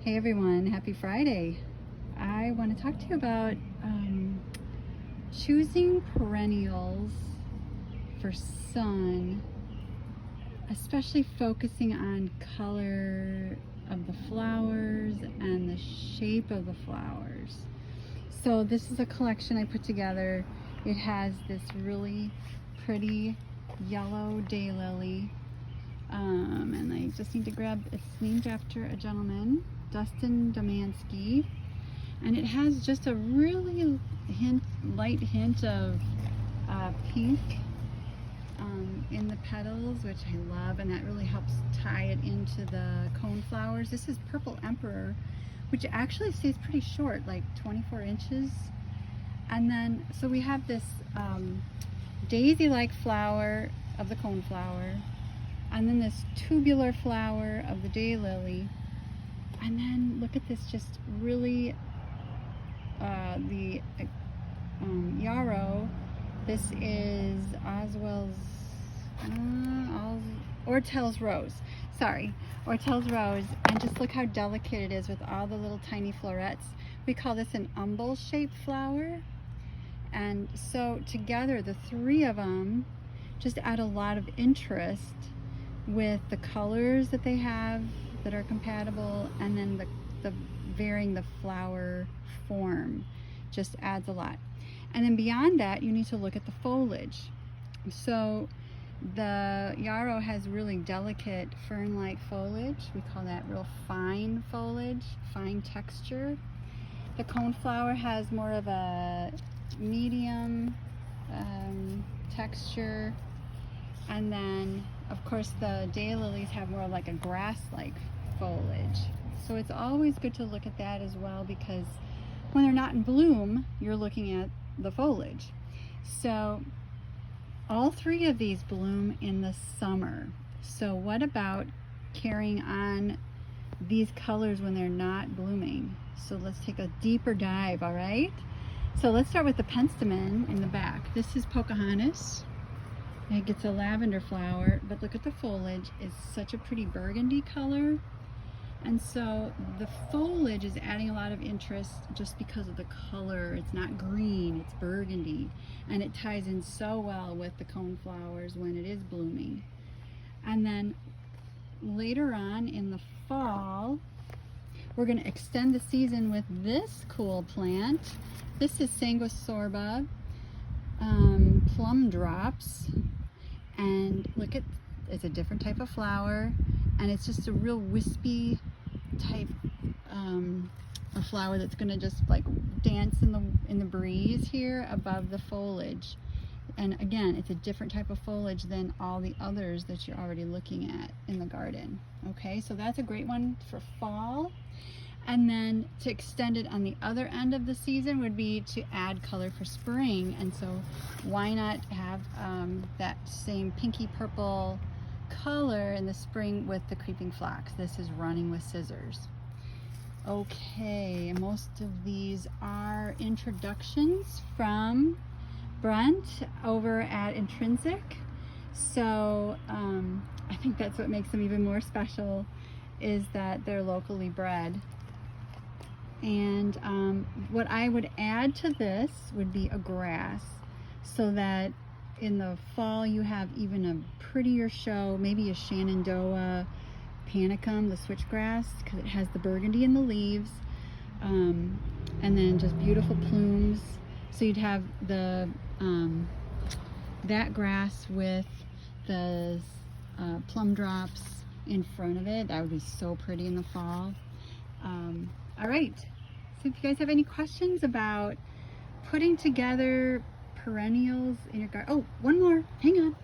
Hey everyone, happy Friday. I want to talk to you about choosing perennials for sun, especially focusing on color of the flowers and the shape of the flowers. So this is a collection I put together. It has this really pretty yellow daylily. And I just need to grab, it's named after a gentleman, Dustin Domansky, and it has just a really light hint of pink in the petals, which I love, and that really helps tie it into the cone flowers. This is Purple Emperor, which actually stays pretty short, like 24 inches. And then, so we have this daisy-like flower of the cone flower, and then this tubular flower of the daylily, and then look at this just really the yarrow. This is Ortel's rose. Sorry, Ortel's rose, and just look how delicate it is with all the little tiny florets. We call this an umbel-shaped flower, and so together the three of them just add a lot of interest with the colors that they have that are compatible, and then the varying the flower form just adds a lot. And then beyond that, you need to look at the foliage. So the yarrow has really delicate fern-like foliage. We call that real fine foliage, fine texture. The coneflower has more of a medium texture. And then, of course, the daylilies have more like a grass-like foliage. So it's always good to look at that as well, because when they're not in bloom, you're looking at the foliage. So all three of these bloom in the summer. So what about carrying on these colors when they're not blooming? So let's take a deeper dive, all right? So let's start with the penstemon in the back. This is Pocahontas. It gets a lavender flower, but look at the foliage. It's such a pretty burgundy color. And so the foliage is adding a lot of interest just because of the color. It's not green, it's burgundy. And it ties in so well with the cone flowers when it is blooming. And then later on in the fall, we're going to extend the season with this cool plant. This is Sanguisorba plum drops. And look at, it's a different type of flower, and it's just a real wispy type a flower that's going to just like dance in the breeze here above the foliage. And again, it's a different type of foliage than all the others that you're already looking at in the garden. Okay, so that's a great one for fall. And then to extend it on the other end of the season would be to add color for spring. And so why not have that same pinky purple color in the spring with the creeping phlox. This is Running with Scissors. Okay, most of these are introductions from Brent over at Intrinsic. So I think that's what makes them even more special, is that they're locally bred. And what I would add to this would be a grass, so that in the fall you have even a prettier show, maybe a Shenandoah panicum, the switchgrass, because it has the burgundy in the leaves, and then just beautiful plumes. So you'd have the that grass with the plum drops in front of it. That would be so pretty in the fall. All right, so if you guys have any questions about putting together perennials in your garden. Oh, one more. Hang on.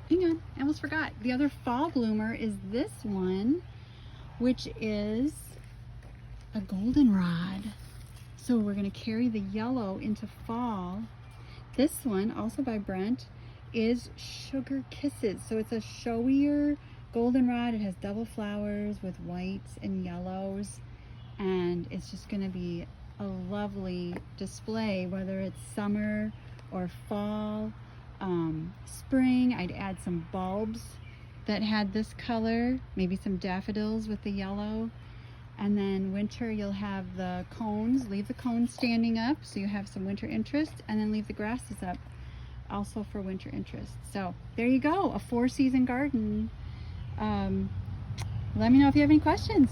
I almost forgot. The other fall bloomer is this one, which is a goldenrod. So we're going to carry the yellow into fall. This one, also by Brent, is Sugar Kisses. So it's a showier goldenrod. It has double flowers with whites and yellows, and it's just going to be a lovely display, whether it's summer or fall. Spring, I'd add some bulbs that had this color, maybe some daffodils with the yellow, and then winter winter you'll have the cones, leave the cones standing up so you have some winter interest, and then leave the grasses up also for winter interest. So there you go, a 4-season garden. Let me know if you have any questions.